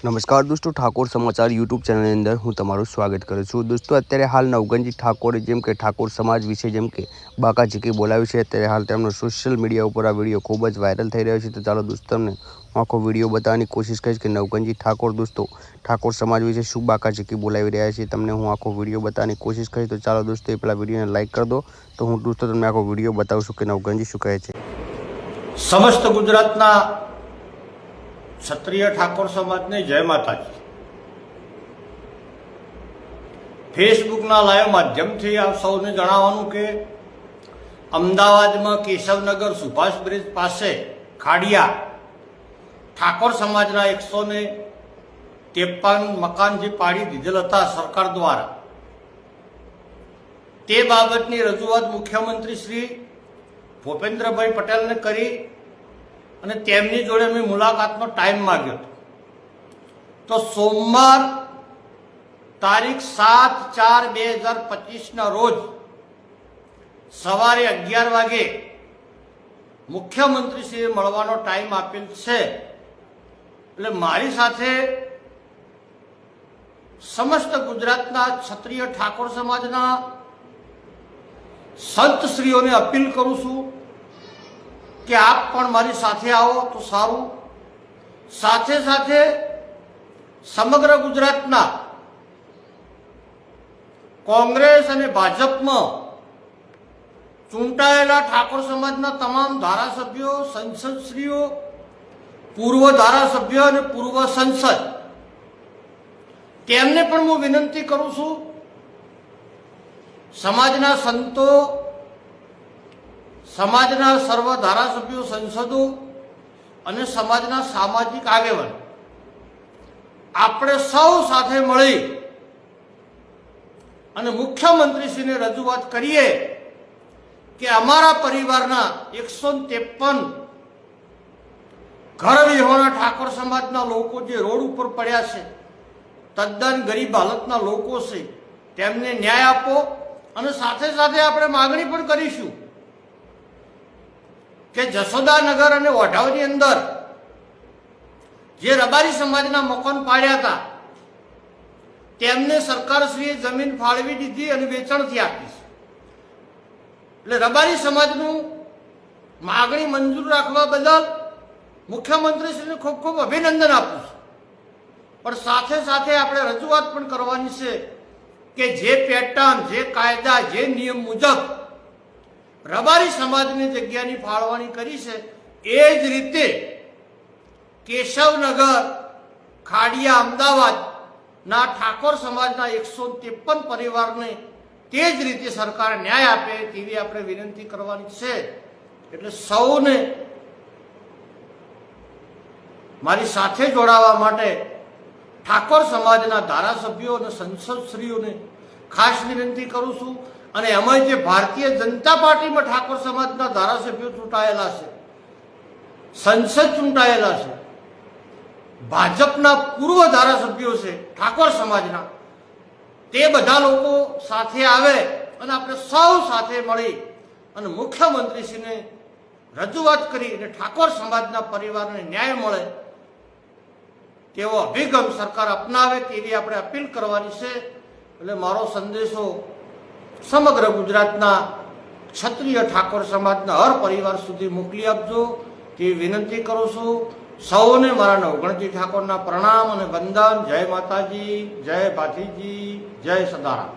નમસ્કાર દોસ્તો, ઠાકોર સમાચાર યુટ્યુબ ચેનલની અંદર હું તમારું સ્વાગત કરું છું। દોસ્તો, અત્યારે હાલ નવગણજી ઠાકોરે જેમ કે ઠાકોર સમાજ વિશે જેમ કે બાકાચીકી બોલાવ્યું છે, અત્યારે હાલ તેમનો સોશિયલ મીડિયા ઉપર આ વિડીયો ખૂબ જ વાયરલ થઈ રહ્યો છે। તો ચાલો દોસ્તો, તમને હું આખો વિડીયો બતાવવાની કોશિશ કરીશ કે નવગણજી ઠાકોર દોસ્તો ઠાકોર સમાજ વિશે શું બાકાચીકી બોલાવી રહ્યા છે, તમને હું આખો વિડીયો બતાવવાની કોશિશ કરીશ। તો ચાલો દોસ્તો, એ પહેલાં વિડીયોને લાઇક કરી દો, તો હું દોસ્તો તમને આખો વિડીયો બતાવું છું કે નવગણજી શું કહે છે। સમસ્ત ગુજરાતના ક્ષત્રિય ઠાકોર સમાજને જય માતાજી। ફેસબુકના લાઈવ માધ્યમથી આપ સૌને જણાવવાનું કે અમદાવાદમાં કેશવનગર સુભાષ બ્રિજ પાસે ખાડિયા ઠાકોર સમાજના 153 મકાન જે પાડી દીધેલ હતા સરકાર દ્વારા, તે બાબતની રજૂઆત મુખ્યમંત્રી શ્રી ભૂપેન્દ્રભાઈ પટેલને કરી અને તેમની જોડે મેં મુલાકાતનો ટાઈમ માંગ્યો હતો। તો સોમવાર તારીખ 7/4/2025ના રોજ સવારે 11 વાગે મુખ્યમંત્રીશ્રીએ મળવાનો ટાઈમ આપેલ છે। એટલે મારી સાથે સમસ્ત ગુજરાતના ક્ષત્રિય ઠાકોર સમાજના સંતશ્રીઓને અપીલ કરું છું કે આપ પણ મારી સાથે આવો તો સારું। સાથે સાથે સમગ્ર ગુજરાતના કોંગ્રેસ અને ભાજપમાં ચૂંટાયેલા ઠાકોર સમાજના તમામ ધારાસભ્યો, સંસદશ્રીઓ, પૂર્વ ધારાસભ્યો અને પૂર્વ સંસદ, તેમને પણ હું વિનંતી કરું છું, સમાજના સંતો, સમાજના સર્વ ધારાસભ્યો, સંસદો અને સમાજના સામાજિક આગેવાન, આપણે સૌ સાથે મળી અને મુખ્યમંત્રીશ્રીને રજૂઆત કરીએ કે અમારા પરિવારના 153 ઘર વિહોણા ઠાકોર સમાજના લોકો જે રોડ ઉપર પડ્યા છે, તદ્દન ગરીબ હાલતના લોકો છે, તેમને ન્યાય આપો। અને સાથે સાથે આપણે માગણી પણ કરીશું કે જશોદાનગર અને વઢાવની અંદર જે રબારી સમાજના મકાન પાડ્યા હતા, તેમને સરકારશ્રીએ જમીન ફાળવી દીધી અને વેચાણથી આપી છે। એટલે રબારી સમાજનું માગણી મંજૂર રાખવા બદલ મુખ્યમંત્રીશ્રીને ખૂબ ખૂબ અભિનંદન આપું છું। પણ સાથે સાથે આપણે રજૂઆત પણ કરવાની છે કે જે પેટર્ન, જે કાયદા, જે નિયમ મુજબ રબારી સમાજની જગ્યાની ફાળવણી કરી છે, એ જ રીતે કેશવનગર ખાડિયા અમદાવાદના ઠાકોર સમાજના 153 પરિવારને તે જ રીતે સરકાર ન્યાય આપે તેવી આપણે વિનંતી કરવાની છે। એટલે સૌને મારી સાથે જોડાવા માટે ઠાકોર સમાજના ધારાસભ્યો અને સંસદશ્રીઓને ખાસ વિનંતી કરું છું। અને એમાં જે ભારતીય જનતા પાર્ટીમાં ઠાકોર સમાજના ધારાસભ્યો ચૂંટાયેલા છે, સંસદ ચૂંટાયેલા છે, ભાજપના પૂર્વ ધારાસભ્યો છે ઠાકોર સમાજના, તે બધા લોકો સાથે આવે અને આપણે સૌ સાથે મળી અને મુખ્યમંત્રીશ્રીને રજૂઆત કરી અને ઠાકોર સમાજના પરિવારને ન્યાય મળે તેવો અભિગમ સરકાર અપનાવે તેવી આપણે અપીલ કરવાની છે। એટલે મારો સંદેશો સમગ્ર ગુજરાતના ક્ષત્રિય ઠાકોર સમાજના હર પરિવાર સુધી મોકલી આપજો તેવી વિનંતી કરું છું। સૌને મારા નવગણજી ઠાકોરના પ્રણામ અને વંદન। જય માતાજી, જય ભાથીજી, જય સદારામ।